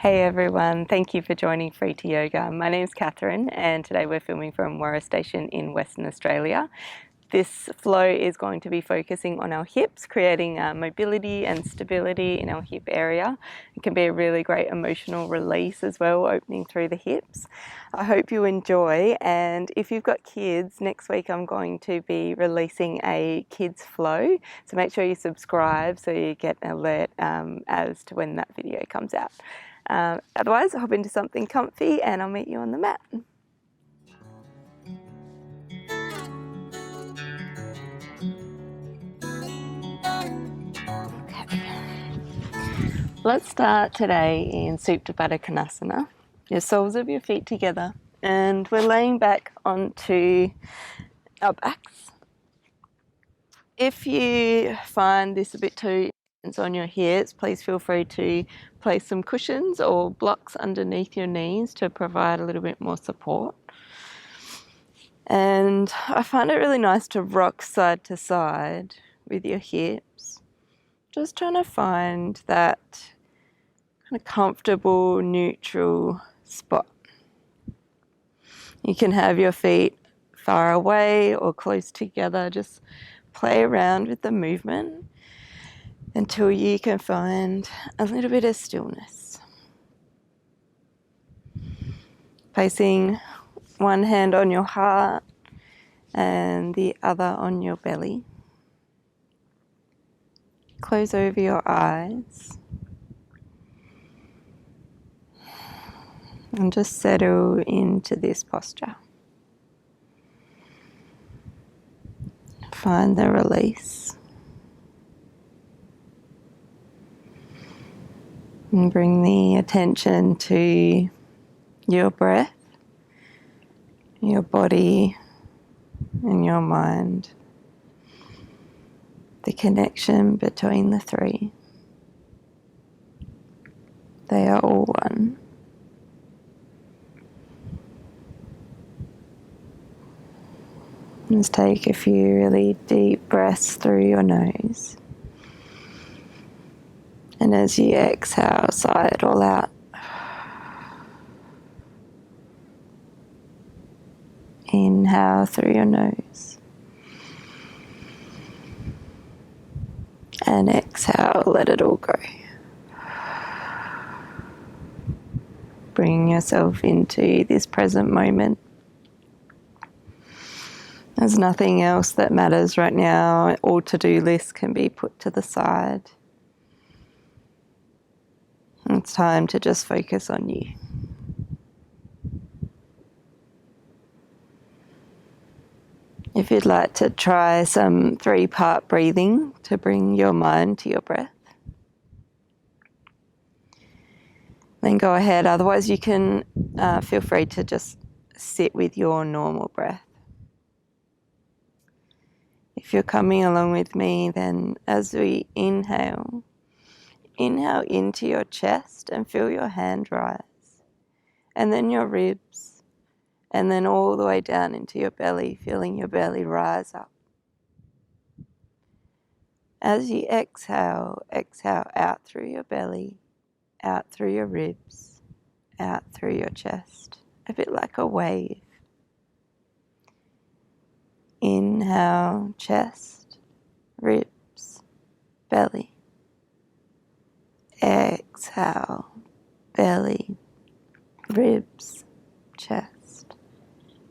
Hey everyone, thank you for joining Free to Yoga. My name is Catherine and today we're filming from Warroora Station in Western Australia. This flow is going to be focusing on our hips, creating mobility and stability in our hip area. It can be a really great emotional release as well, opening through the hips. I hope you enjoy, and if you've got kids, next week I'm going to be releasing a kids flow, so make sure you subscribe so you get an alert as to when that video comes out. Otherwise, hop into something comfy and I'll meet you on the mat. Let's start today in Supta Baddha Konasana. Your soles of your feet together, and we're laying back onto our backs. If you find this a bit too intense on your hips, please feel free to place some cushions or blocks underneath your knees to provide a little bit more support. And I find it really nice to rock side to side with your hips, just trying to find that kind of comfortable, neutral spot. You can have your feet far away or close together, just play around with the movement until you can find a little bit of stillness. Placing one hand on your heart and the other on your belly. Close over your eyes and just settle into this posture. Find the release and bring the attention to your breath, your body and your mind, the connection between the three. They are all one. Just take a few really deep breaths through your nose. And as you exhale, sigh it all out. Inhale through your nose. And exhale, let it all go. Bring yourself into this present moment. There's nothing else that matters right now. All to-do lists can be put to the side. It's time to just focus on you. If you'd like to try some 3-part breathing to bring your mind to your breath, then go ahead. Otherwise, you can feel free to just sit with your normal breath. If you're coming along with me, then as we inhale into your chest and feel your hand rise, and then your ribs, and then all the way down into your belly, feeling your belly rise up. As you exhale out through your belly, out through your ribs, out through your chest, a bit like a wave. Inhale, chest, ribs, belly. Exhale, belly, ribs, chest.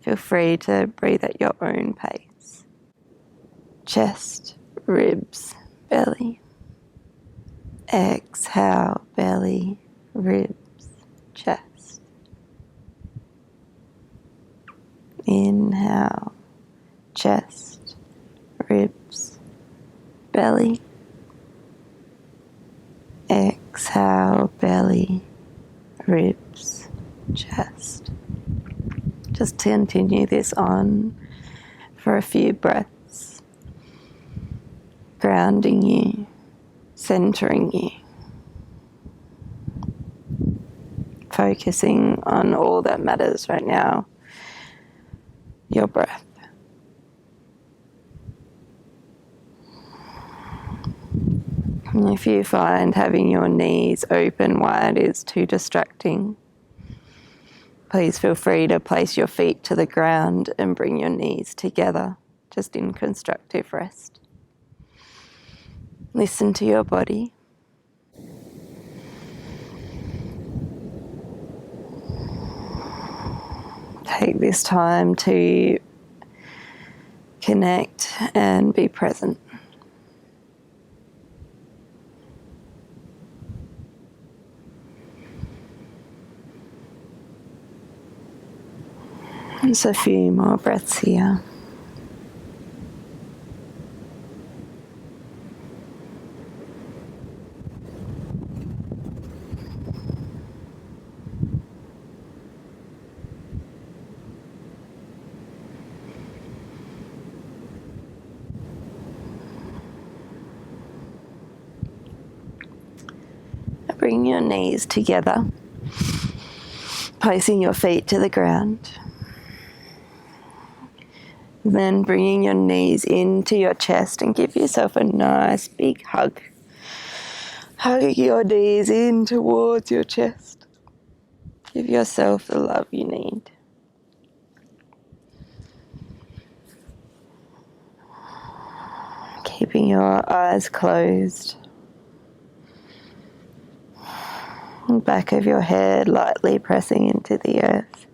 Feel free to breathe at your own pace. Chest, ribs, belly. Exhale, belly, ribs, chest. Inhale, chest, ribs, belly. Exhale, belly, ribs, chest. Just continue this on for a few breaths, grounding you, centering you, focusing on all that matters right now, your breath. And if you find having your knees open wide is too distracting, please feel free to place your feet to the ground and bring your knees together, just in constructive rest. Listen to your body. Take this time to connect and be present. Just a few more breaths here. Bring your knees together, placing your feet to the ground. Then bringing your knees into your chest and give yourself a nice big hug. Hug your knees in towards your chest. Give yourself the love you need. Keeping your eyes closed. The back of your head lightly pressing into the earth.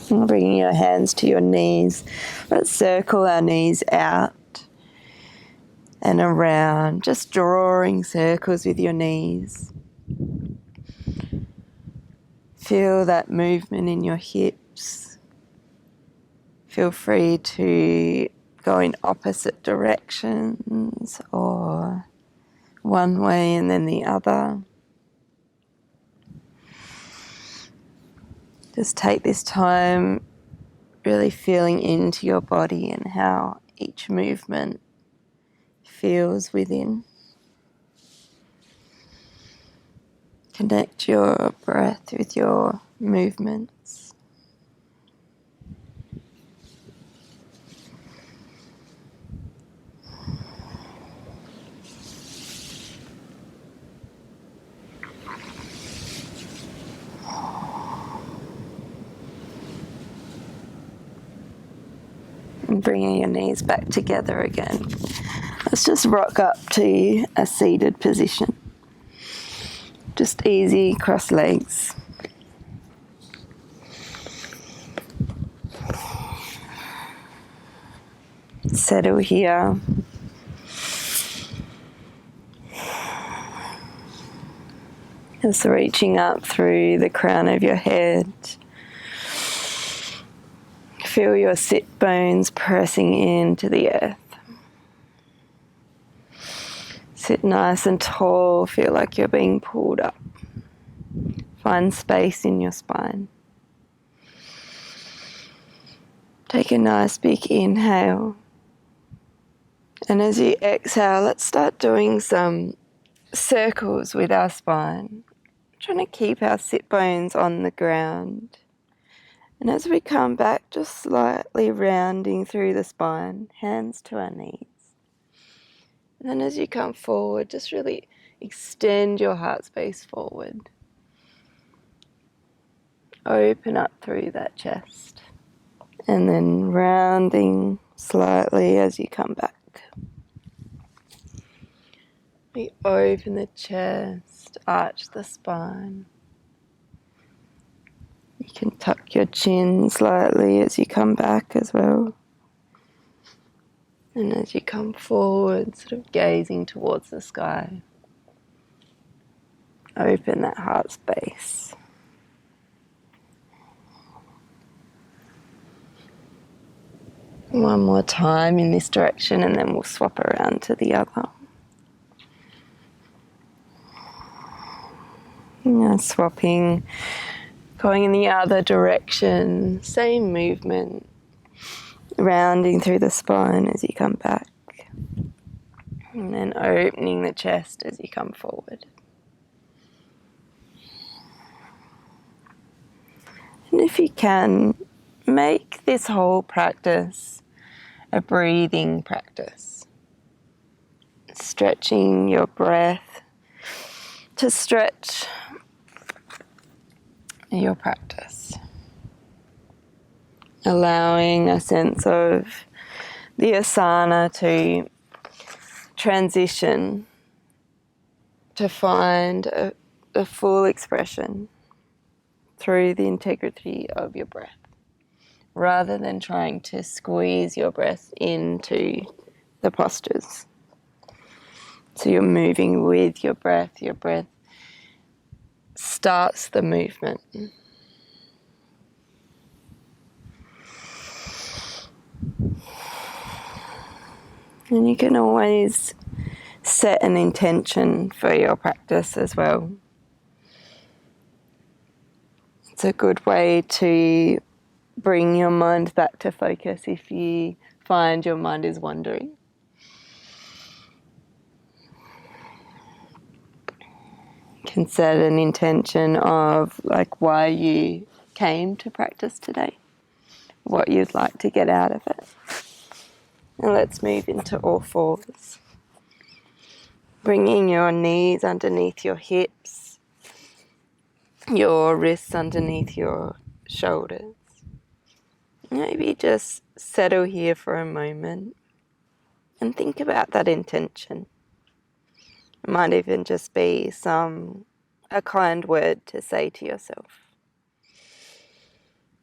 And bringing your hands to your knees. Let's circle our knees out and around, just drawing circles with your knees. Feel that movement in your hips. Feel free to go in opposite directions or one way and then the other. Just take this time really feeling into your body and how each movement feels within. Connect your breath with your movements. And bringing your knees back together again. Let's just rock up to a seated position. Just easy cross legs. Settle here. Just reaching up through the crown of your head. Feel your sit bones pressing into the earth. Sit nice and tall, feel like you're being pulled up. Find space in your spine. Take a nice big inhale. And as you exhale, let's start doing some circles with our spine. Trying to keep our sit bones on the ground. And as we come back, just slightly rounding through the spine, hands to our knees. And then as you come forward, just really extend your heart space forward. Open up through that chest. And then rounding slightly as you come back. We open the chest, arch the spine. You can tuck your chin slightly as you come back as well. And as you come forward, sort of gazing towards the sky, open that heart space. One more time in this direction and then we'll swap around to the other. Swapping, going in the other direction, same movement, rounding through the spine as you come back, and then opening the chest as you come forward. And if you can, make this whole practice a breathing practice. Stretching your breath to stretch your practice. Allowing a sense of the asana to transition to find a full expression through the integrity of your breath, rather than trying to squeeze your breath into the postures. So you're moving with your breath starts the movement. And you can always set an intention for your practice as well. It's a good way to bring your mind back to focus if you find your mind is wandering. You can set an intention of like why you came to practice today, what you'd like to get out of it. And let's move into all fours. Bringing your knees underneath your hips, your wrists underneath your shoulders. Maybe just settle here for a moment and think about that intention. It might even just be a kind word to say to yourself.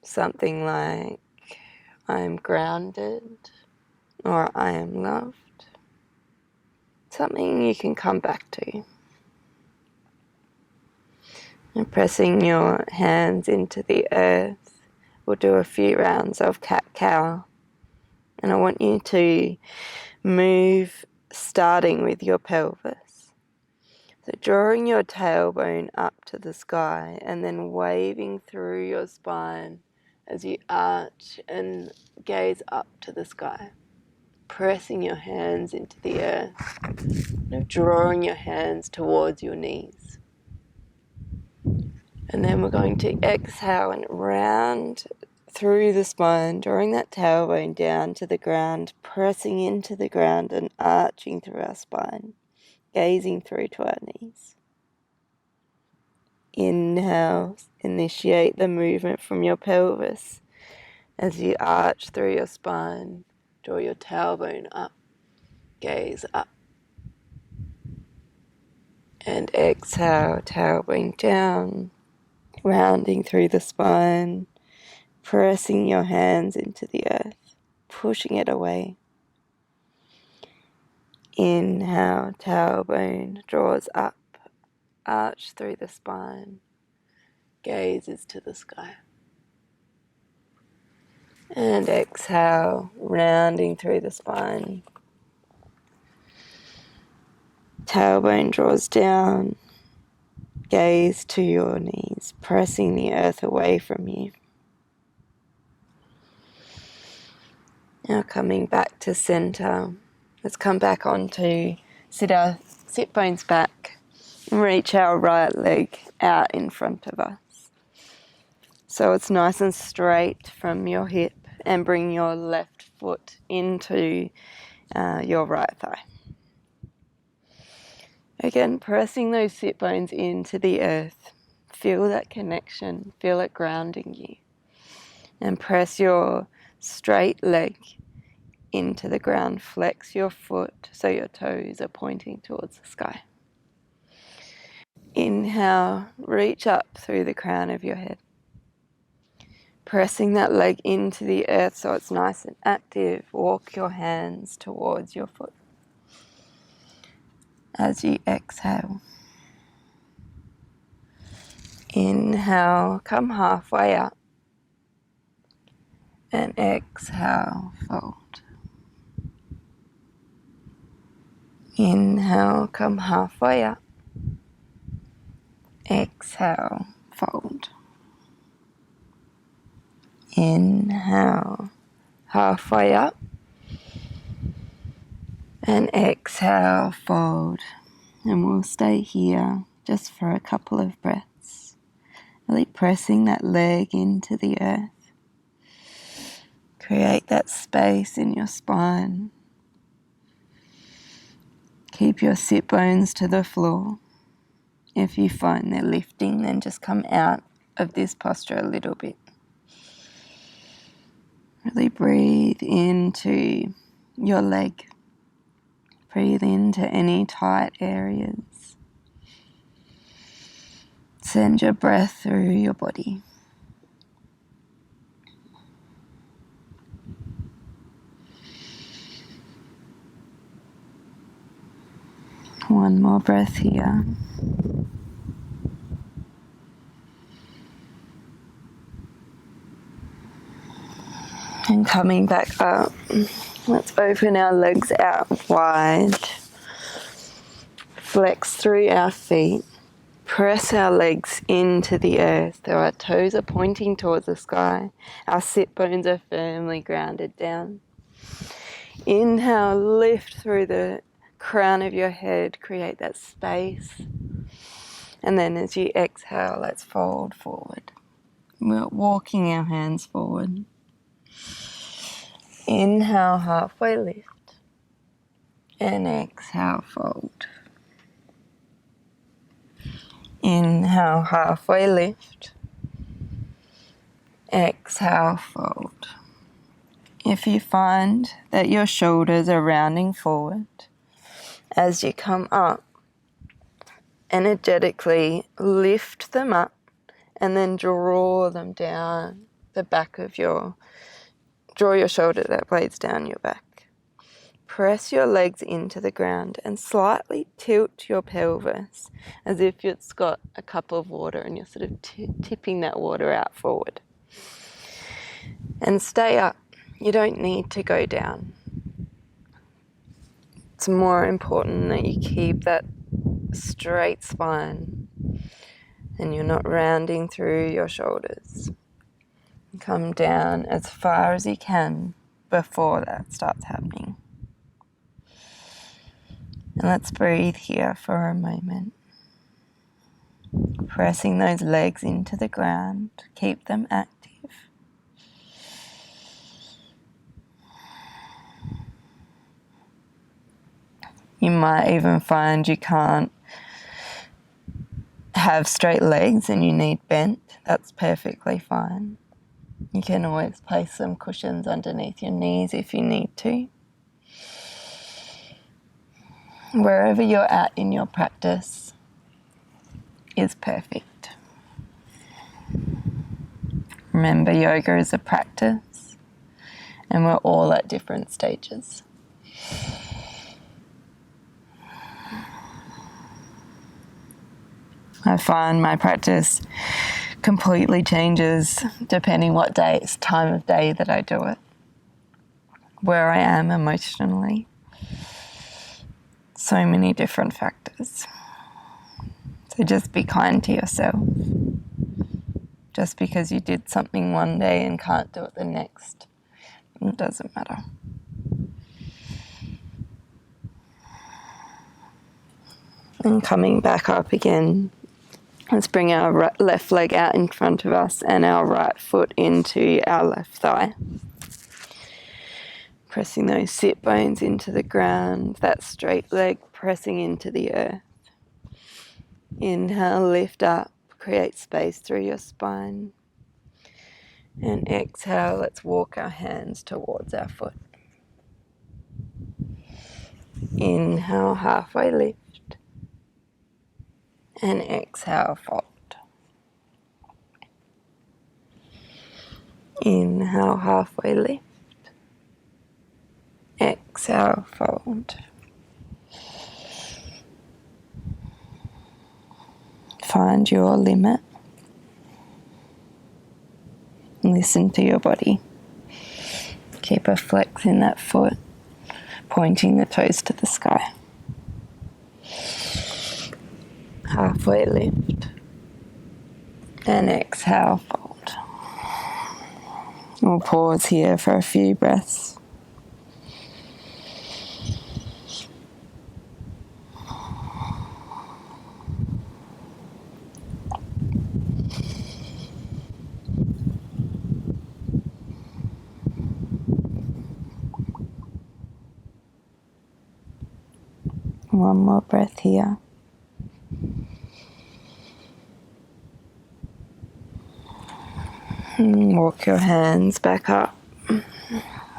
Something like, I am grounded, or I am loved. Something you can come back to. And pressing your hands into the earth. We'll do a few rounds of cat-cow. And I want you to move starting with your pelvis. So drawing your tailbone up to the sky and then waving through your spine as you arch and gaze up to the sky. Pressing your hands into the earth. Drawing your hands towards your knees. And then we're going to exhale and round through the spine, drawing that tailbone down to the ground, pressing into the ground and arching through our spine, gazing through to our knees. Inhale, initiate the movement from your pelvis as you arch through your spine, draw your tailbone up, gaze up. And exhale, tailbone down, rounding through the spine, pressing your hands into the earth, pushing it away. Inhale, tailbone draws up, arch through the spine, gazes to the sky. And exhale, rounding through the spine. Tailbone draws down, gaze to your knees, pressing the earth away from you. Now coming back to center, let's come back onto sit bones back and reach our right leg out in front of us. So it's nice and straight from your hip, and bring your left foot into your right thigh. Again, pressing those sit bones into the earth. Feel that connection, feel it grounding you. And press your straight leg into the ground. Flex your foot so your toes are pointing towards the sky. Inhale, reach up through the crown of your head. Pressing that leg into the earth so it's nice and active. Walk your hands towards your foot. As you exhale. Inhale, come halfway up. And exhale, fold. Inhale, come halfway up. Exhale, fold. Inhale, halfway up. And exhale, fold. And we'll stay here just for a couple of breaths. Really pressing that leg into the earth. Create that space in your spine. Keep your sit bones to the floor. If you find they're lifting, then just come out of this posture a little bit. Really breathe into your leg. Breathe into any tight areas. Send your breath through your body. One more breath here. And coming back up, let's open our legs out wide. Flex through our feet. Press our legs into the earth so our toes are pointing towards the sky. Our sit bones are firmly grounded down. Inhale, lift through the crown of your head, create that space. And then as you exhale, let's fold forward. We're walking our hands forward. Inhale, halfway lift. And exhale, fold. Inhale, halfway lift. Exhale, fold. If you find that your shoulders are rounding forward, as you come up, energetically lift them up and then draw them down the back of draw your shoulder blades down your back. Press your legs into the ground and slightly tilt your pelvis as if it's got a cup of water and you're sort of tipping that water out forward. And stay up. You don't need to go down. It's more important that you keep that straight spine and you're not rounding through your shoulders. Come down as far as you can before that starts happening. And let's breathe here for a moment. Pressing those legs into the ground, keep them active. You might even find you can't have straight legs and you need bent. That's perfectly fine. You can always place some cushions underneath your knees if you need to. Wherever you're at in your practice is perfect. Remember, yoga is a practice and we're all at different stages. I find my practice completely changes depending what time of day that I do it, where I am emotionally. So many different factors. So just be kind to yourself. Just because you did something one day and can't do it the next, it doesn't matter. And coming back up again, let's bring our left leg out in front of us and our right foot into our left thigh. Pressing those sit bones into the ground, that straight leg pressing into the earth. Inhale, lift up, create space through your spine. And exhale, let's walk our hands towards our foot. Inhale, halfway lift. And exhale, fold. Inhale, halfway lift. Exhale, fold. Find your limit. Listen to your body. Keep a flex in that foot, pointing the toes to the sky. Halfway lift. And exhale, fold. We'll pause here for a few breaths. one more breath here. And walk your hands back up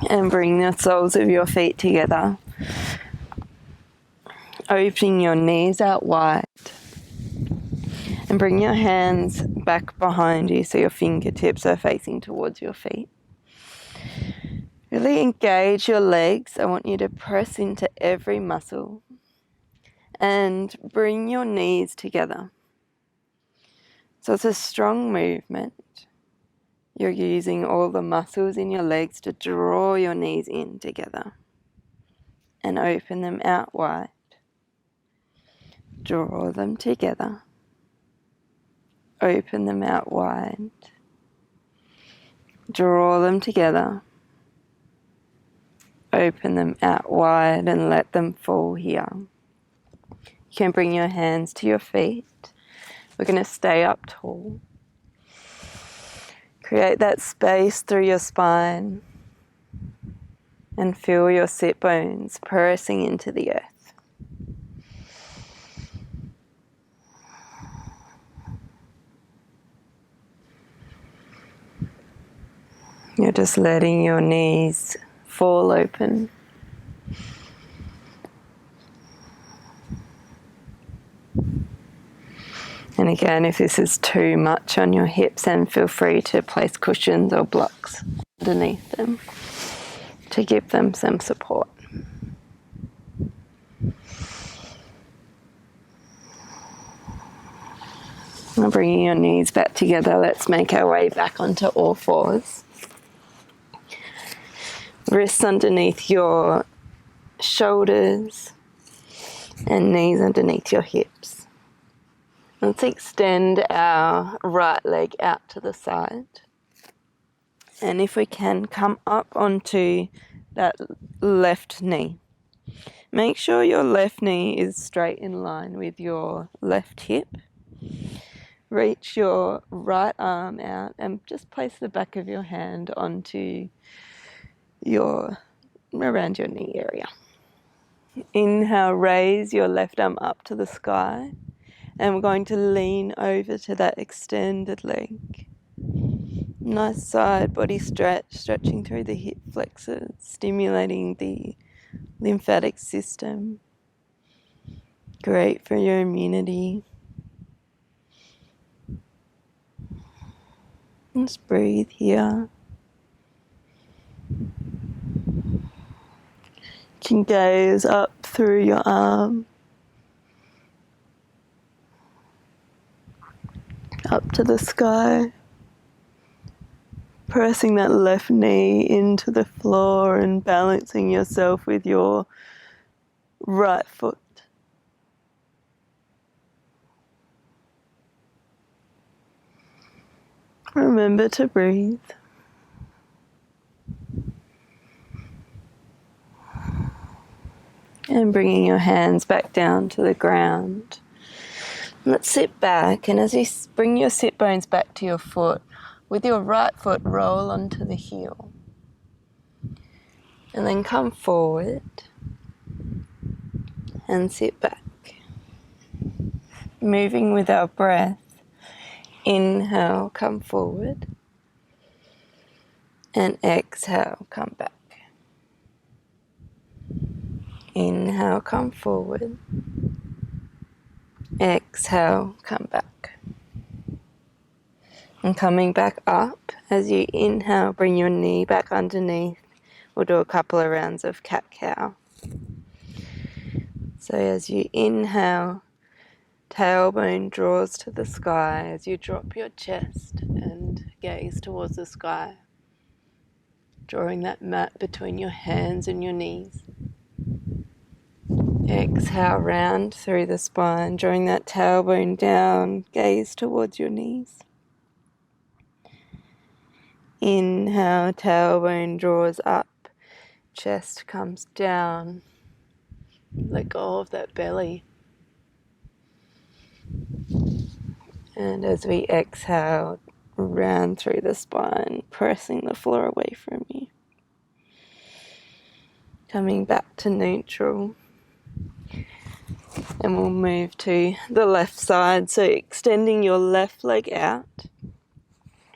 and bring the soles of your feet together. Opening your knees out wide and bring your hands back behind you so your fingertips are facing towards your feet. Really engage your legs. I want you to press into every muscle and bring your knees together. So it's a strong movement. You're using all the muscles in your legs to draw your knees in together and open them out wide. Draw them together. Open them out wide. Draw them together. Open them out wide and let them fall here. You can bring your hands to your feet. We're going to stay up tall. Create that space through your spine and feel your sit bones pressing into the earth. You're just letting your knees fall open. And again, if this is too much on your hips, then feel free to place cushions or blocks underneath them to give them some support. Now bringing your knees back together, let's make our way back onto all fours. Wrists underneath your shoulders and knees underneath your hips. Let's extend our right leg out to the side. And if we can, come up onto that left knee. Make sure your left knee is straight in line with your left hip. Reach your right arm out and just place the back of your hand onto around your knee area. Inhale, raise your left arm up to the sky. And we're going to lean over to that extended leg. Nice side body stretch, stretching through the hip flexors, stimulating the lymphatic system. Great for your immunity. Just breathe here. You can gaze up through your arm. Up to the sky, pressing that left knee into the floor and balancing yourself with your right foot. Remember to breathe. And bringing your hands back down to the ground. Let's sit back, and as you bring your sit bones back to your foot, with your right foot roll onto the heel. And then come forward and sit back. Moving with our breath, inhale, come forward. And exhale, come back. Inhale, come forward. Exhale, come back. And coming back up, as you inhale, bring your knee back underneath. We'll do a couple of rounds of cat-cow. So as you inhale, tailbone draws to the sky as you drop your chest and gaze towards the sky, drawing that mat between your hands and your knees. Exhale, round through the spine, drawing that tailbone down, gaze towards your knees. Inhale, tailbone draws up, chest comes down. Let go of that belly. And as we exhale, round through the spine, pressing the floor away from you. Coming back to neutral. And we'll move to the left side. So extending your left leg out.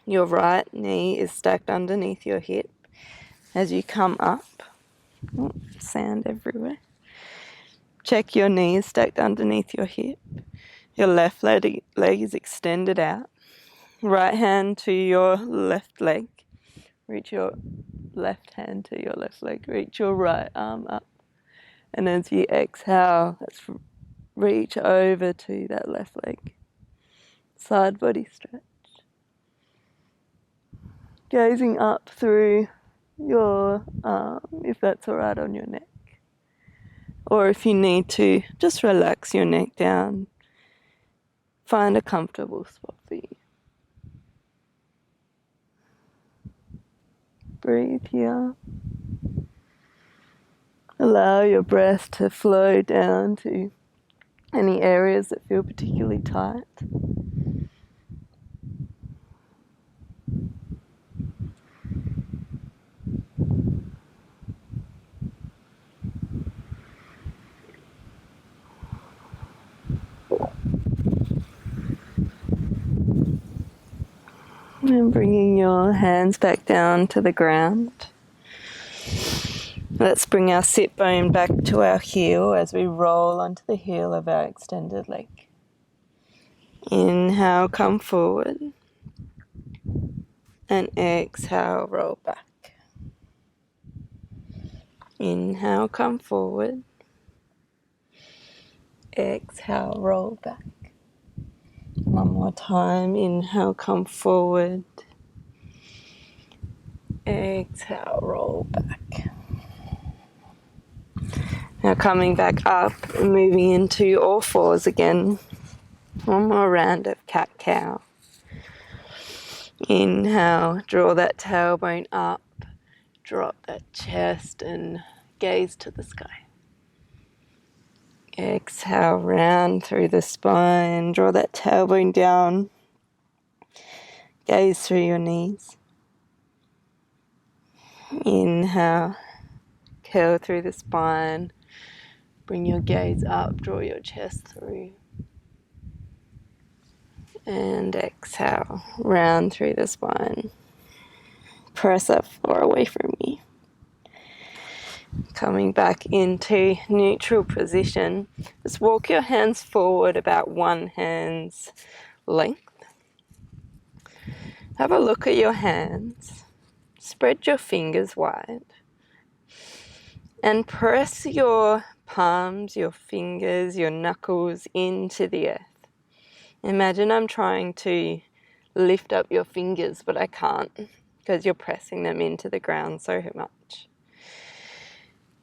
Your right knee is stacked underneath your hip. As you come up, sand everywhere. Check your knee is stacked underneath your hip. Your left leg is extended out. Right hand to your left leg. Reach your left hand to your left leg. Reach your right arm up. And as you exhale, let's reach over to that left leg. Side body stretch. Gazing up through your arm, if that's alright, on your neck. Or if you need to, just relax your neck down. Find a comfortable spot for you. Breathe here. Allow your breath to flow down to any areas that feel particularly tight. And bringing your hands back down to the ground. Let's bring our sit bone back to our heel as we roll onto the heel of our extended leg. Inhale, come forward. And exhale, roll back. Inhale, come forward. Exhale, roll back. One more time. Inhale, come forward. Exhale, roll back. Now coming back up and moving into all fours again. One more round of cat-cow. Inhale, draw that tailbone up. Drop that chest and gaze to the sky. Exhale, round through the spine. Draw that tailbone down. Gaze through your knees. Inhale, curl through the spine. Bring your gaze up, draw your chest through. And exhale, round through the spine. Press that floor away from you. Coming back into neutral position. Just walk your hands forward about one hand's length. Have a look at your hands. Spread your fingers wide. And press your palms, your fingers, your knuckles into the earth. Imagine I'm trying to lift up your fingers, but I can't because you're pressing them into the ground so much.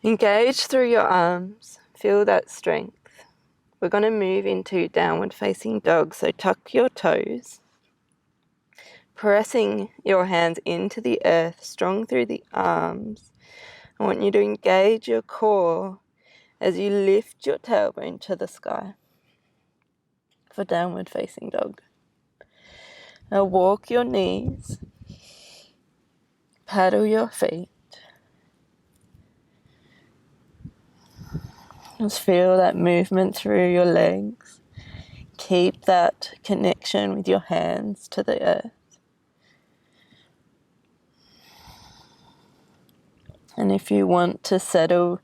Engage through your arms. Feel that strength. We're going to move into downward facing dog, so tuck your toes. Pressing your hands into the earth, strong through the arms. I want you to engage your core as you lift your tailbone to the sky for downward facing dog. Now walk your knees, paddle your feet. Just feel that movement through your legs. Keep that connection with your hands to the earth. And if you want to settle,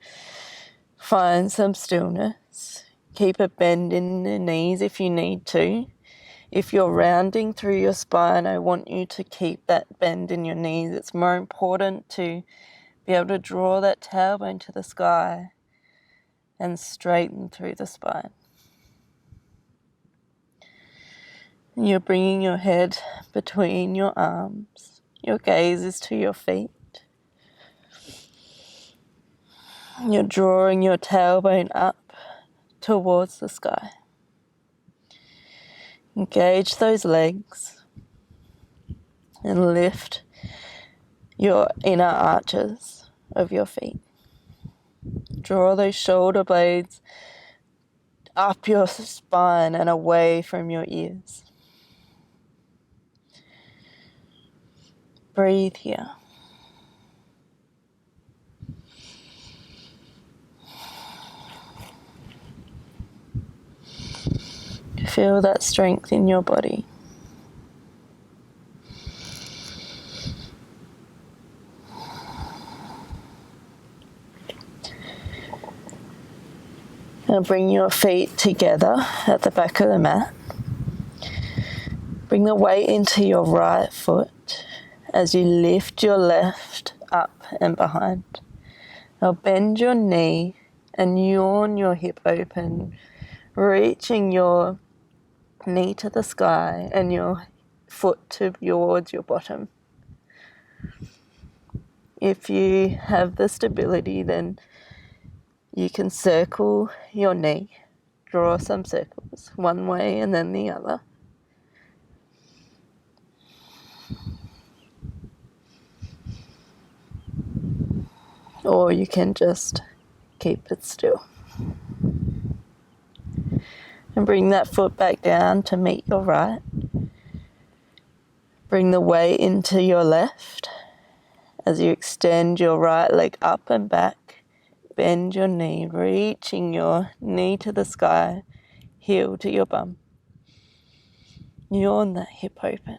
find some stillness. Keep a bend in the knees if you need to. If you're rounding through your spine, I want you to keep that bend in your knees. It's more important to be able to draw that tailbone to the sky and straighten through the spine. You're bringing your head between your arms. Your gaze is to your feet. You're drawing your tailbone up towards the sky. Engage those legs and lift your inner arches of your feet. Draw those shoulder blades up your spine and away from your ears. Breathe here. feel that strength in your body. Now bring your feet together at the back of the mat. Bring the weight into your right foot as you lift your left up and behind. Now bend your knee and yawn your hip open, reaching your knee to the sky and your foot towards your bottom. If you have the stability, then you can circle your knee, draw some circles, one way and then the other. Or you can just keep it still. And bring that foot back down to meet your right. Bring the weight into your left as you extend your right leg up and back. Bend your knee, reaching your knee to the sky, heel to your bum. Yawn that hip open.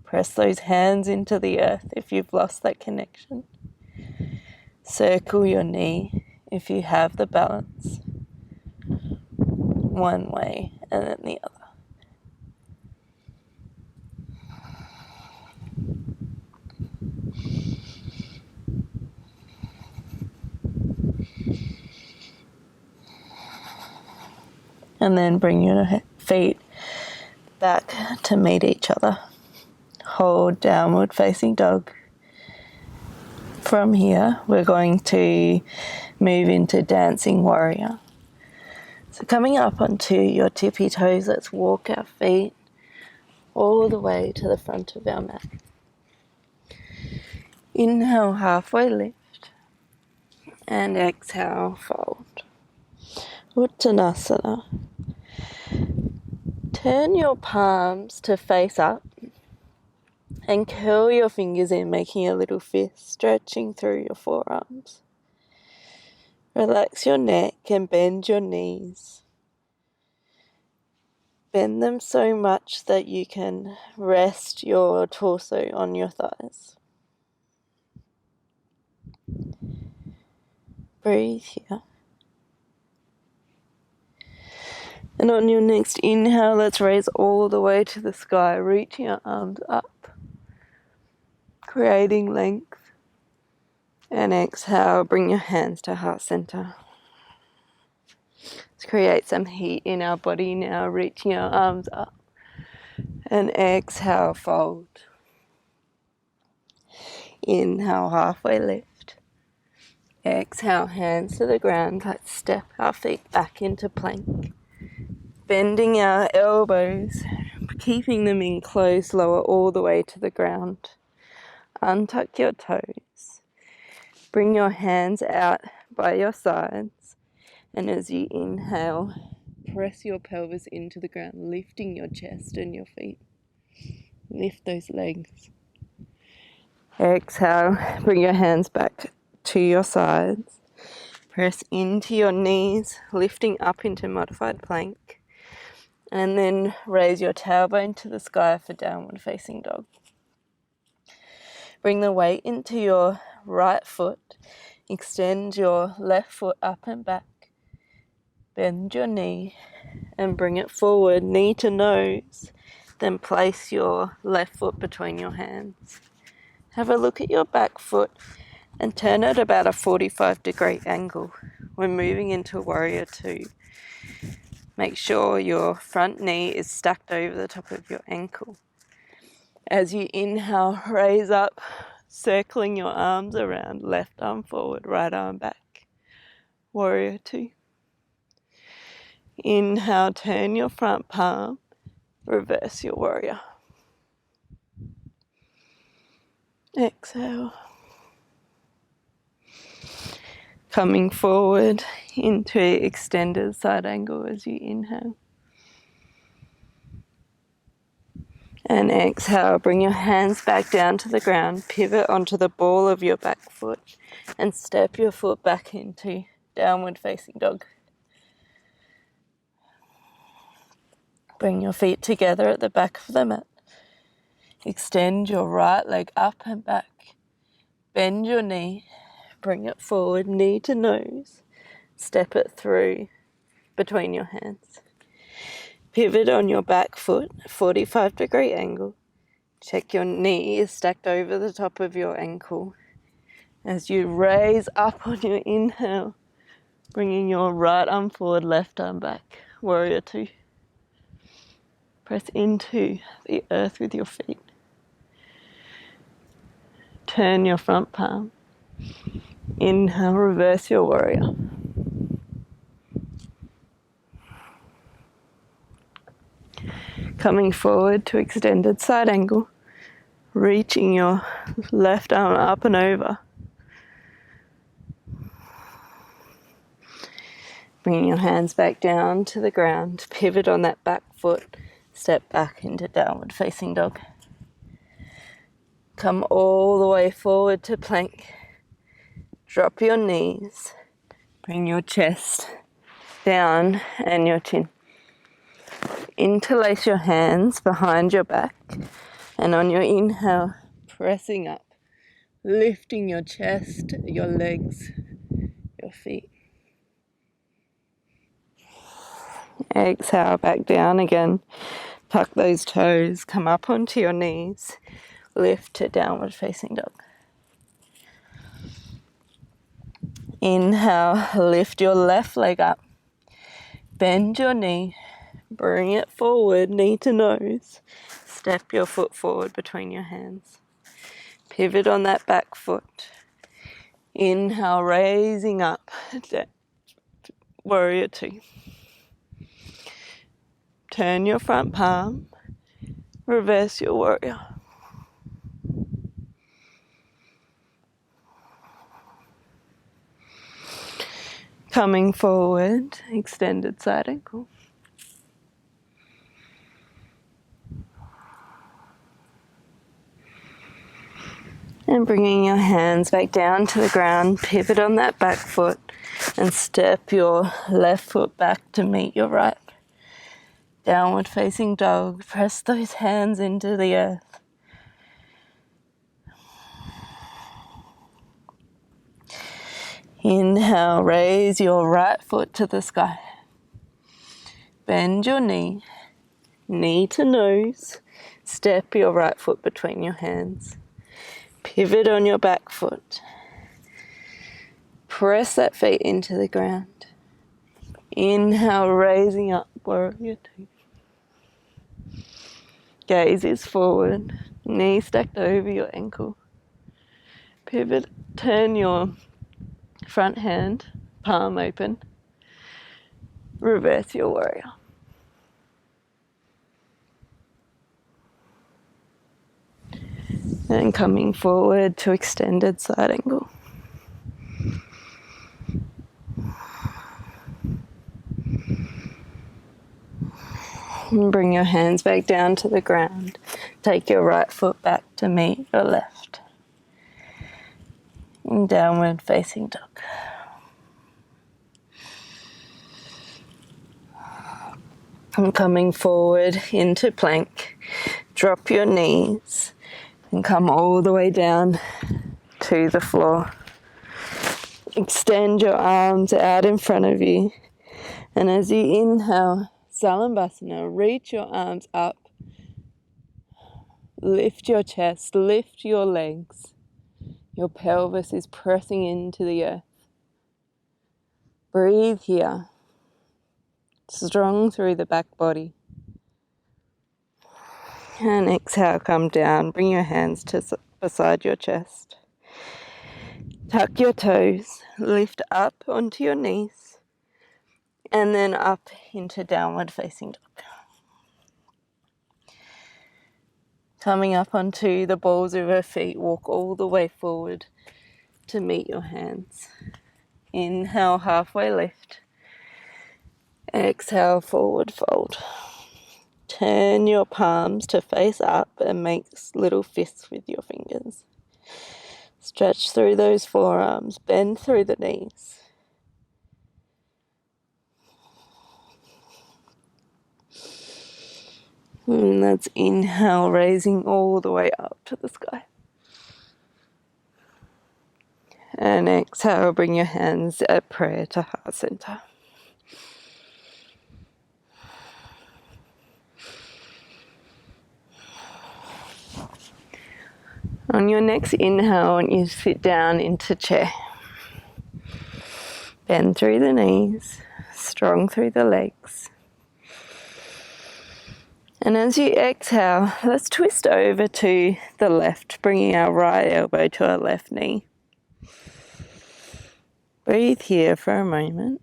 Press those hands into the earth if you've lost that connection. Circle your knee if you have the balance. One way and then the other. And then bring your feet back to meet each other. Hold downward facing dog. From here, we're going to move into dancing warrior. So coming up onto your tippy toes, let's walk our feet all the way to the front of our mat. Inhale, halfway lift, and exhale, fold. Uttanasana. Turn your palms to face up and curl your fingers in, making a little fist, stretching through your forearms. Relax your neck and bend your knees. Bend them so much that you can rest your torso on your thighs. Breathe here. And on your next inhale, let's raise all the way to the sky, reaching your arms up, creating length. And exhale, bring your hands to heart center. Let's create some heat in our body now, reaching our arms up. And exhale, fold. Inhale, halfway lift. Exhale, hands to the ground. Let's step our feet back into plank. Bending our elbows, keeping them in close, lower all the way to the ground. Untuck your toes. Bring your hands out by your sides. And as you inhale, press your pelvis into the ground, lifting your chest and your feet. Lift those legs. Exhale, bring your hands back to your sides. Press into your knees, lifting up into modified plank. And then raise your tailbone to the sky for downward facing dog. Bring the weight into your right foot. Extend your left foot up and back. Bend your knee and bring it forward, knee to nose. Then place your left foot between your hands. Have a look at your back foot and turn it about a 45-degree angle. We're moving into warrior two. Make sure your front knee is stacked over the top of your ankle. As you inhale, raise up, circling your arms around, left arm forward, right arm back. Warrior two. Inhale, turn your front palm, reverse your warrior. Exhale. Coming forward into extended side angle as you inhale. And exhale, bring your hands back down to the ground, pivot onto the ball of your back foot and step your foot back into downward facing dog. Bring your feet together at the back of the mat. Extend your right leg up and back. Bend your knee. Bring it forward, knee to nose. Step it through between your hands. Pivot on your back foot, 45-degree angle. Check your knee is stacked over the top of your ankle. As you raise up on your inhale, bringing your right arm forward, left arm back. Warrior two. Press into the earth with your feet. Turn your front palm. Inhale, reverse your warrior. Coming forward to extended side angle. Reaching your left arm up and over. Bringing your hands back down to the ground. Pivot on that back foot. Step back into downward facing dog. Come all the way forward to plank. Drop your knees. Bring your chest down and your chin. Interlace your hands behind your back. And on your inhale, pressing up. Lifting your chest, your legs, your feet. Exhale, back down again. Tuck those toes, come up onto your knees. Lift to downward facing dog. Inhale, lift your left leg up. Bend your knee, bring it forward, knee to nose. Step your foot forward between your hands. Pivot on that back foot. Inhale, raising up. Warrior two. Turn your front palm. Reverse your warrior. Coming forward, extended side ankle. And bringing your hands back down to the ground, pivot on that back foot and step your left foot back to meet your right. Downward facing dog, press those hands into the earth. Inhale, raise your right foot to the sky. Bend your knee, knee to nose. Step your right foot between your hands. Pivot on your back foot. Press that feet into the ground. Inhale, raising up, warrior two. Gaze is forward, knee stacked over your ankle. Pivot, turn your front hand, palm open. Reverse your warrior. And coming forward to extended side angle. And bring your hands back down to the ground. Take your right foot back to meet your left. And downward facing dog. And coming forward into plank. Drop your knees and come all the way down to the floor. Extend your arms out in front of you. And as you inhale, Salambhasana, reach your arms up. Lift your chest, lift your legs. Your pelvis is pressing into the earth. Breathe here. Strong through the back body. And exhale, come down. Bring your hands to beside your chest. Tuck your toes. Lift up onto your knees. And then up into downward facing dog. Coming up onto the balls of your feet, walk all the way forward to meet your hands. Inhale, halfway lift. Exhale, forward fold. Turn your palms to face up and make little fists with your fingers. Stretch through those forearms, bend through the knees. And that's inhale, raising all the way up to the sky. And exhale, bring your hands at prayer to heart center. On your next inhale, I want you to sit down into chair. Bend through the knees, strong through the legs. And as you exhale, let's twist over to the left, bringing our right elbow to our left knee. Breathe here for a moment.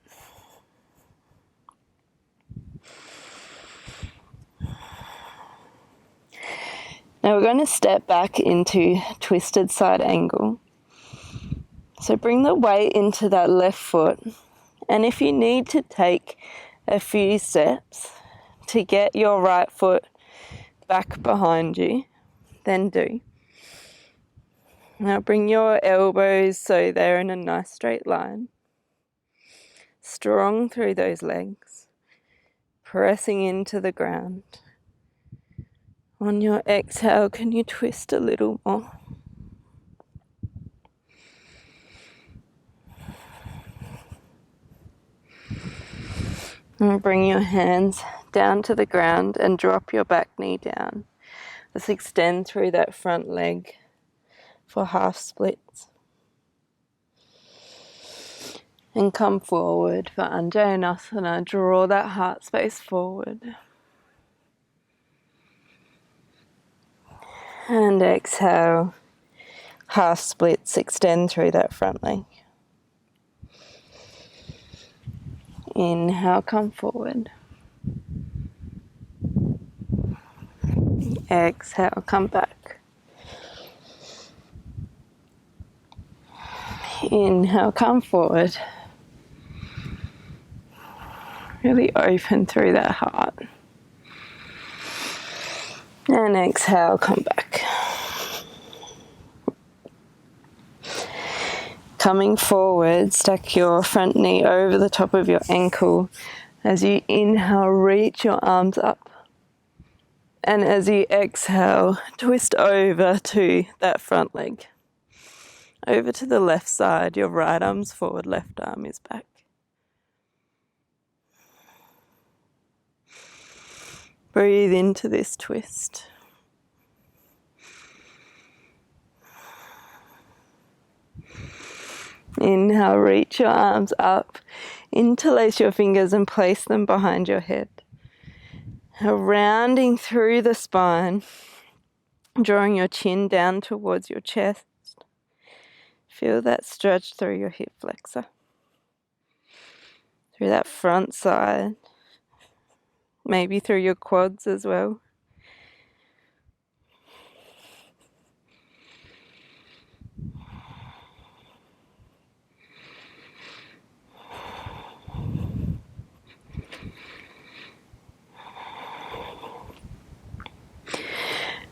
Now we're going to step back into twisted side angle. So bring the weight into that left foot. And if you need to take a few steps to get your right foot back behind you, then do. Now bring your elbows so they're in a nice straight line. Strong through those legs, pressing into the ground. On your exhale, can you twist a little more? And bring your hands down to the ground and drop your back knee down. Let's extend through that front leg for half splits. And come forward for Anjaneyasana. Draw that heart space forward. And exhale, half splits, extend through that front leg. Inhale, come forward. Exhale, come back. Inhale, come forward. Really open through that heart. And exhale, come back. Coming forward, stack your front knee over the top of your ankle. As you inhale, reach your arms up. And as you exhale, twist over to that front leg. Over to the left side, your right arm's forward, left arm is back. Breathe into this twist. Inhale, reach your arms up, interlace your fingers and place them behind your head. Rounding through the spine, drawing your chin down towards your chest. Feel that stretch through your hip flexor, through that front side, maybe through your quads as well.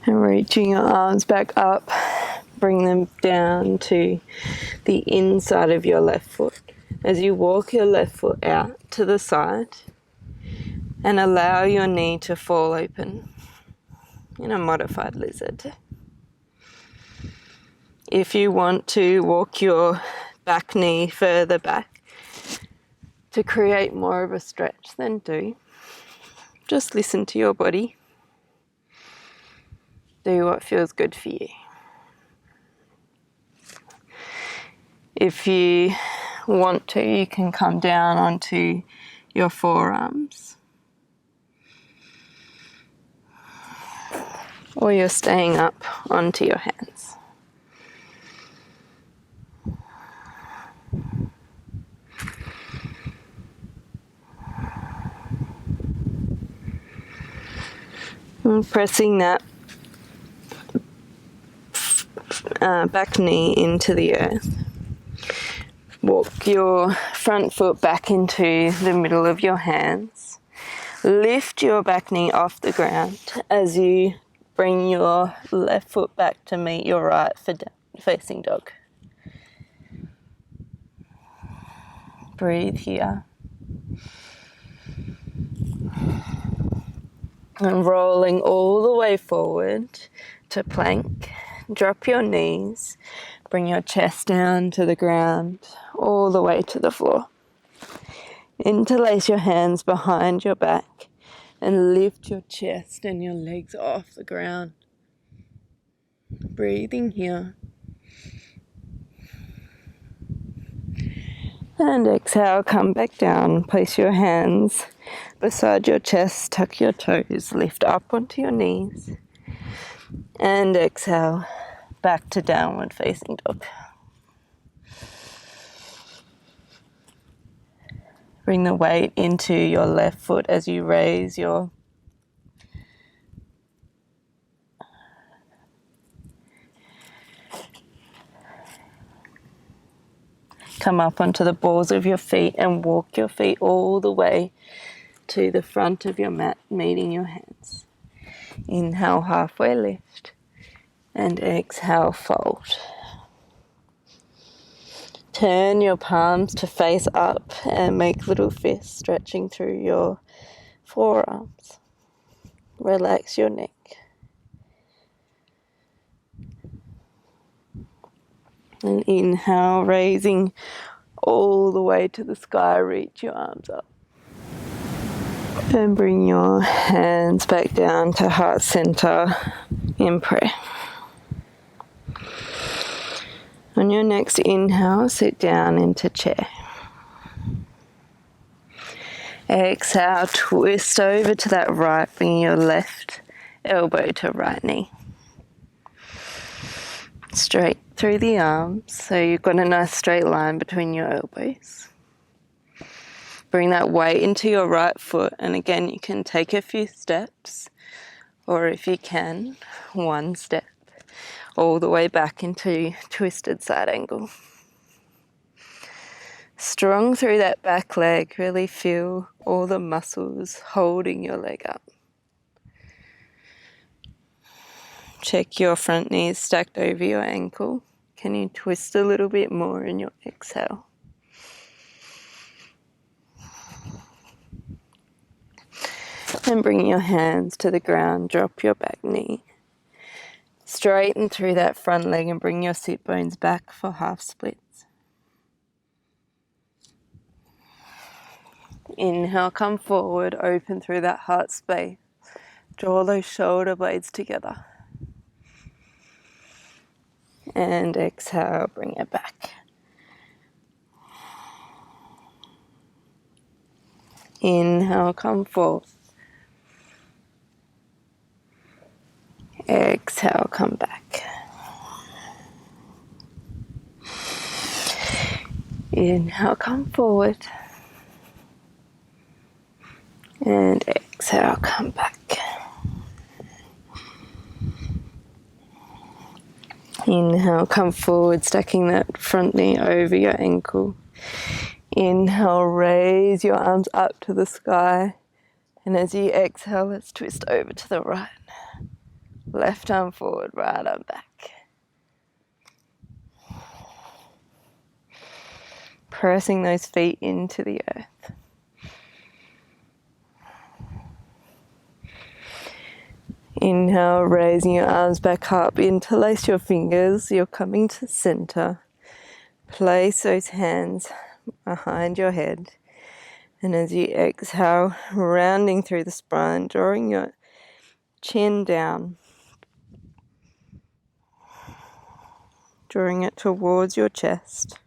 And reaching your arms back up, bring them down to the inside of your left foot. As you walk your left foot out to the side and allow your knee to fall open in a modified lizard. If you want to walk your back knee further back to create more of a stretch, then do. Just listen to your body. Do what feels good for you. If you want to, you can come down onto your forearms. Or you're staying up onto your hands. And pressing that back knee into the earth. Walk your front foot back into the middle of your hands. Lift your back knee off the ground as you bring your left foot back to meet your right for facing dog. Breathe here. And rolling all the way forward to plank. Drop your knees, bring your chest down to the ground, all the way to the floor. Interlace your hands behind your back and lift your chest and your legs off the ground. Breathing here. And exhale, come back down. Place your hands beside your chest, tuck your toes, lift up onto your knees. And exhale, back to downward facing dog. Bring the weight into your left foot as you raise your come up onto the balls of your feet and walk your feet all the way to the front of your mat, meeting your hands. Inhale, halfway lift, and exhale, fold. Turn your palms to face up and make little fists, stretching through your forearms. Relax your neck. And inhale, raising all the way to the sky, reach your arms up. And bring your hands back down to heart center in prayer. On your next inhale, sit down into chair. Exhale, twist over to that right, bring your left elbow to right knee. Straight through the arms, so you've got a nice straight line between your elbows. Bring that weight into your right foot, and again you can take a few steps, or if you can, one step, all the way back into twisted side angle. Strong through that back leg, really feel all the muscles holding your leg up. Check your front knees stacked over your ankle. Can you twist a little bit more in your exhale? And bring your hands to the ground, drop your back knee. Straighten through that front leg and bring your sit bones back for half splits. Inhale, come forward, open through that heart space. Draw those shoulder blades together. And exhale, bring it back. Inhale, come forward. Exhale, come back. Inhale, come forward. And exhale, come back. Inhale, come forward, stacking that front knee over your ankle. Inhale, raise your arms up to the sky. And as you exhale, let's twist over to the right. Left arm forward, right arm back. Pressing those feet into the earth. Inhale, raising your arms back up. Interlace your fingers. You're coming to center. Place those hands behind your head. And as you exhale, rounding through the spine, drawing your chin down. Drawing it towards your chest.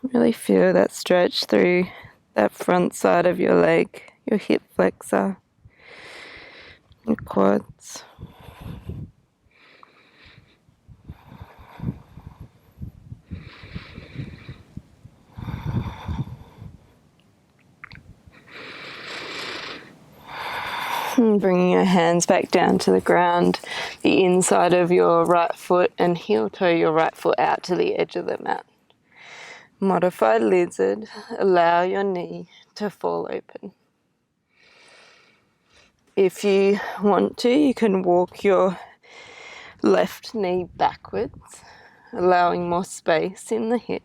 Really feel that stretch through that front side of your leg, your hip flexor, your quads. And bringing your hands back down to the ground, the inside of your right foot, and heel toe your right foot out to the edge of the mat. Modified lizard, allow your knee to fall open. If you want to, you can walk your left knee backwards, allowing more space in the hip.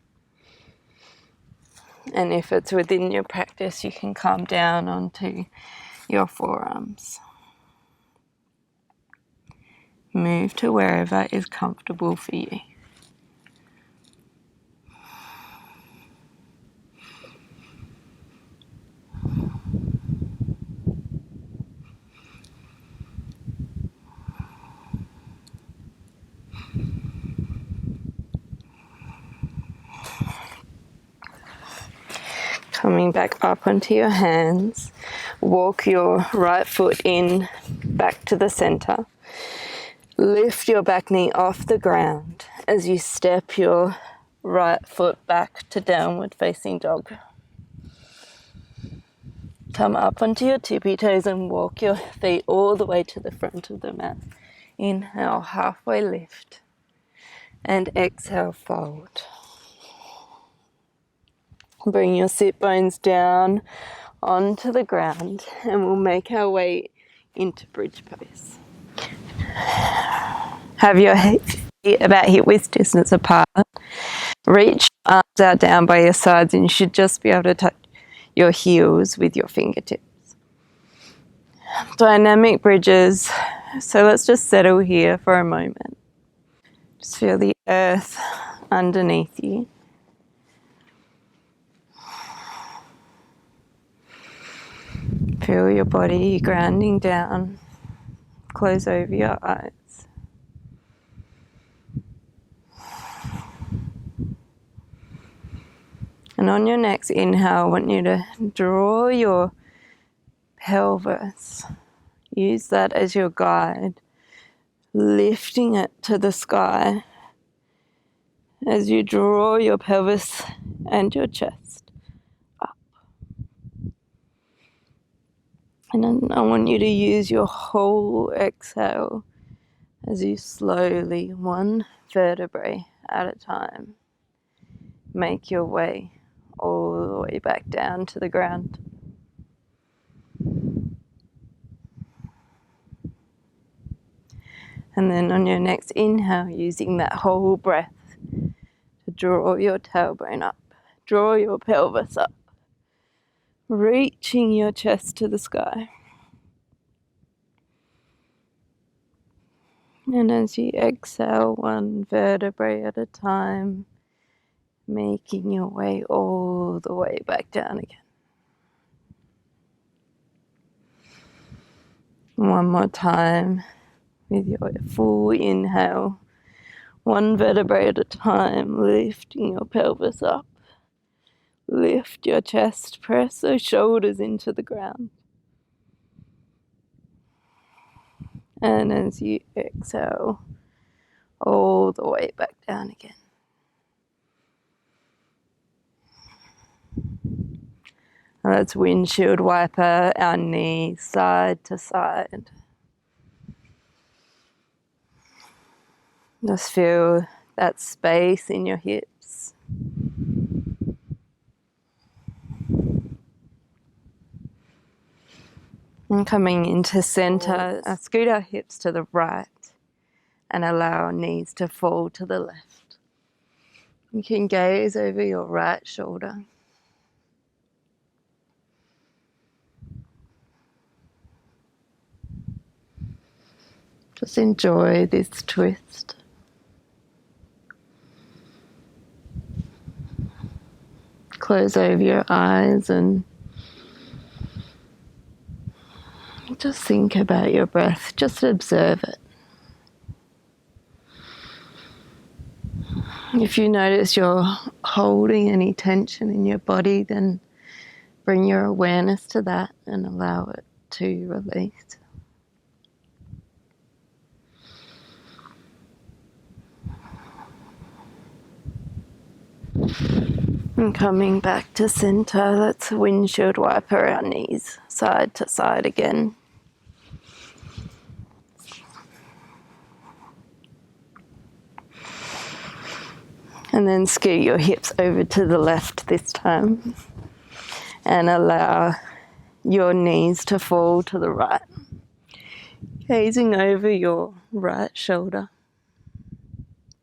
And if it's within your practice, you can come down onto your forearms. Move to wherever is comfortable for you. Coming back up onto your hands, walk your right foot in back to the center. Lift your back knee off the ground as you step your right foot back to downward facing dog. Come up onto your tippy toes and walk your feet all the way to the front of the mat. Inhale, halfway lift, and exhale, fold. Bring your sit bones down onto the ground, and we'll make our way into bridge pose. Have your feet about hip width distance apart. Reach arms out down by your sides, and you should just be able to touch your heels with your fingertips. Dynamic bridges. So let's just settle here for a moment. Just feel the earth underneath you. Feel your body grounding down. Close over your eyes. And on your next inhale, I want you to draw your pelvis. Use that as your guide, lifting it to the sky as you draw your pelvis and your chest up. And then I want you to use your whole exhale as you slowly, one vertebrae at a time, make your way all the way back down to the ground. And then on your next inhale, using that whole breath to draw your tailbone up, draw your pelvis up, reaching your chest to the sky. And as you exhale, one vertebrae at a time, making your way all the way back down again. One more time with your full inhale, one vertebrae at a time, lifting your pelvis up. Lift your chest, press those shoulders into the ground. And as you exhale, all the way back down again. Let's windshield wiper our knees side to side. Just feel that space in your hips. And coming into center, scoot our hips to the right and allow our knees to fall to the left. You can gaze over your right shoulder. Just enjoy this twist. Close over your eyes and just think about your breath. Just observe it. If you notice you're holding any tension in your body, then bring your awareness to that and allow it to release. And coming back to center, let's windshield wiper our knees side to side again. And then scoot your hips over to the left this time. And allow your knees to fall to the right. Gazing over your right shoulder,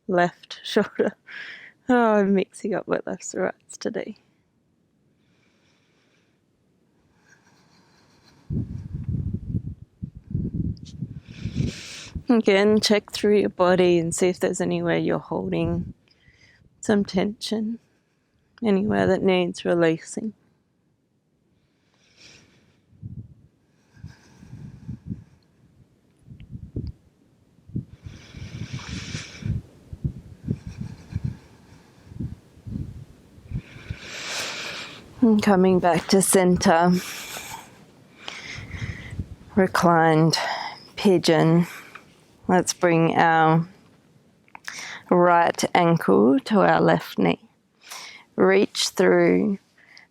left shoulder. Oh, I'm mixing up my lefts and rights today. Again, check through your body and see if there's anywhere you're holding some tension, anywhere that needs releasing. And coming back to center, reclined pigeon. Let's bring our right ankle to our left knee. Reach through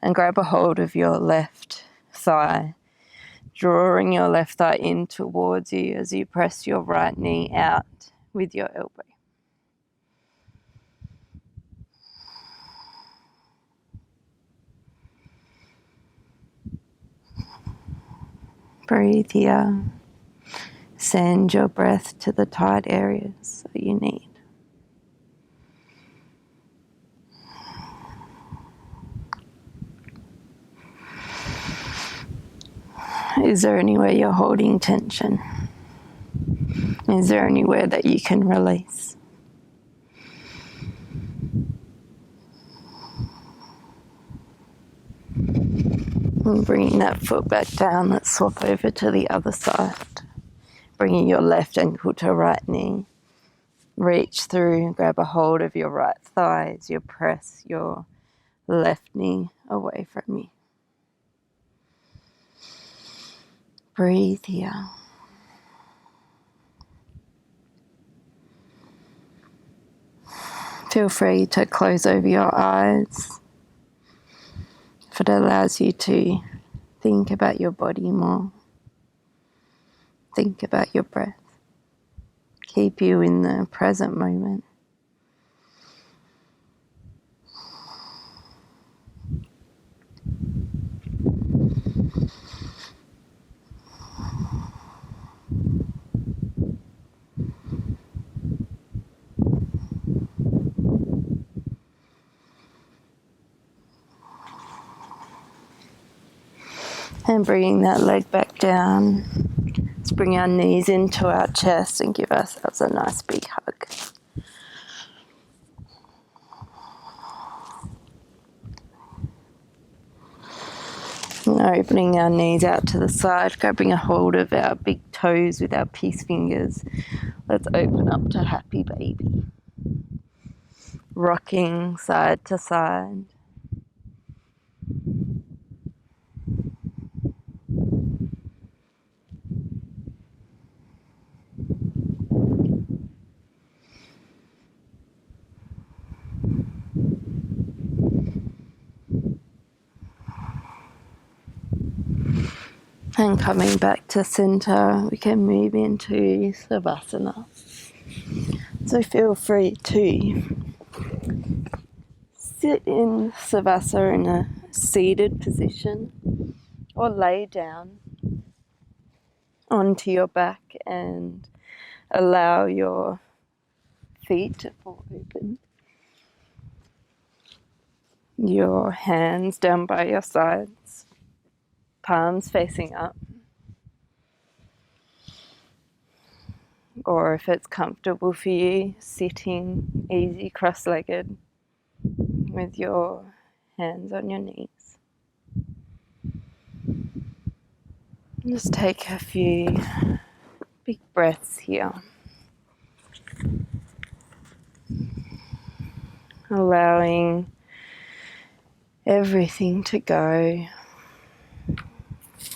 and grab a hold of your left thigh, drawing your left thigh in towards you as you press your right knee out with your elbow. Breathe here. Send your breath to the tight areas that you need. Is there anywhere you're holding tension? Is there anywhere that you can release? And bringing that foot back down, let's swap over to the other side. Bringing your left ankle to right knee. Reach through and grab a hold of your right thigh as you press your left knee away from you. Breathe here. Feel free to close over your eyes if it allows you to think about your body more. Think about your breath. Keep you in the present moment. And bringing that leg back down. Let's bring our knees into our chest and give ourselves a nice big hug. And opening our knees out to the side, grabbing a hold of our big toes with our peace fingers. Let's open up to happy baby. Rocking side to side. And coming back to center, we can move into Savasana. So feel free to sit in Savasana in a seated position or lay down onto your back and allow your feet to fall open. Your hands down by your sides, palms facing up. Or if it's comfortable for you, sitting easy cross-legged with your hands on your knees. Just take a few big breaths here. Allowing everything to go,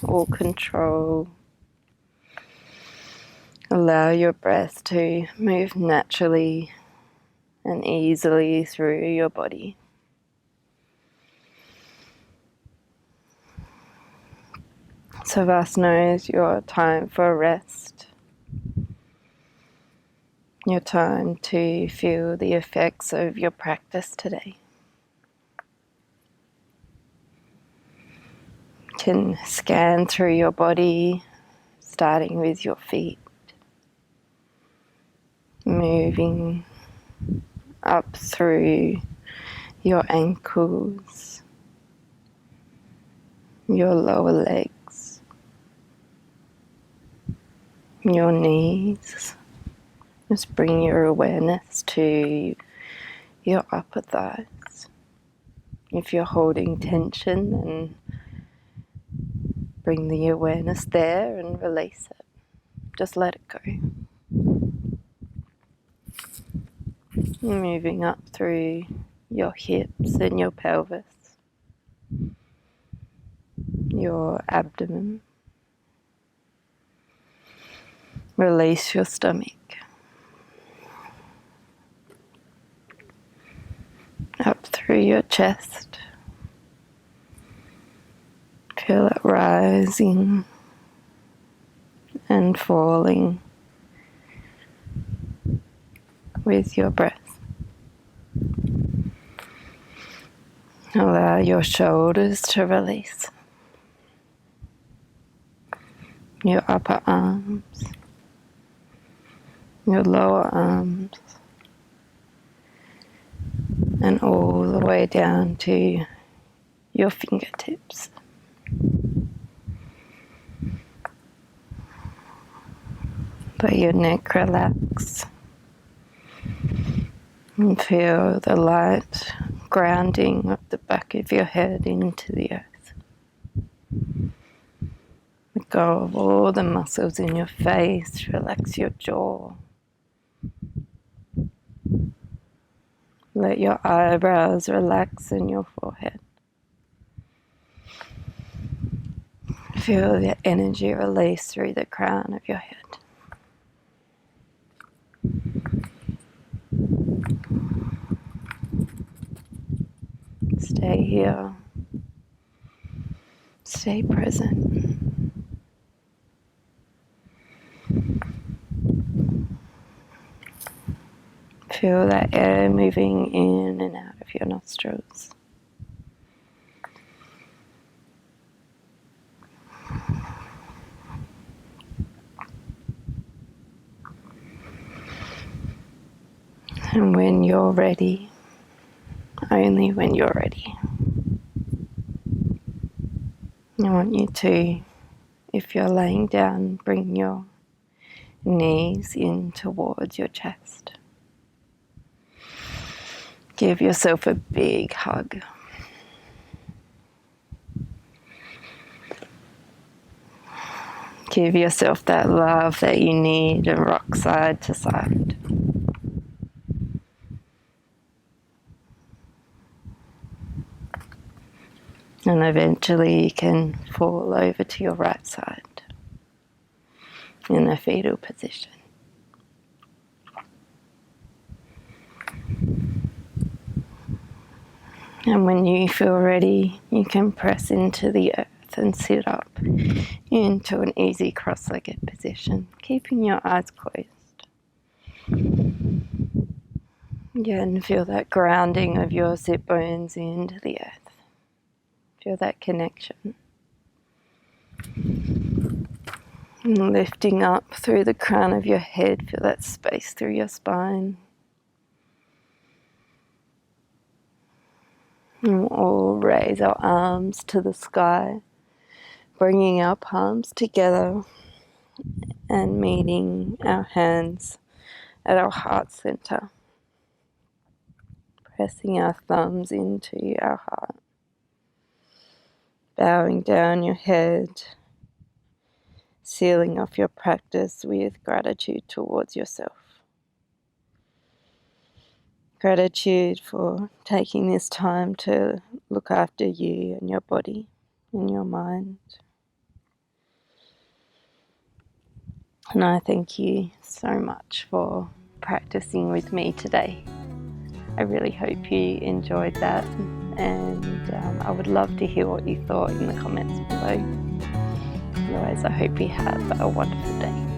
all control. Allow your breath to move naturally and easily through your body. Savasana is your time for rest, your time to feel the effects of your practice today. You can scan through your body, starting with your feet, moving up through your ankles, your lower legs, your knees, Just bring your awareness to your upper thighs. If you're holding tension, then bring the awareness there and release it. Just let it go. Moving up through your hips and your pelvis, your abdomen. Release your stomach. Up through your chest. Feel it rising and falling with your breath. Allow your shoulders to release. Your upper arms, your lower arms, and all the way down to your fingertips. Let your neck relax and feel the light grounding of the back of your head into the earth. Let go of all the muscles in your face, relax your jaw. Let your eyebrows relax in your forehead. Feel the energy release through the crown of your head. Stay here. Stay present. Feel that air moving in and out of your nostrils. And when you're ready, only when you're ready, I want you to, if you're laying down, bring your knees in towards your chest. Give yourself a big hug. Give yourself that love that you need and rock side to side. And eventually you can fall over to your right side in a fetal position. And when you feel ready, you can press into the earth and sit up into an easy cross-legged position, keeping your eyes closed. Again, feel that grounding of your sit bones into the earth. Feel that connection. And lifting up through the crown of your head, feel that space through your spine. And we'll all raise our arms to the sky, bringing our palms together and meeting our hands at our heart center. Pressing our thumbs into our heart. Bowing down your head, sealing off your practice with gratitude towards yourself. Gratitude for taking this time to look after you and your body and your mind. And I thank you so much for practicing with me today. I really hope you enjoyed that, and I would love to hear what you thought in the comments below. Otherwise, I hope you have a wonderful day.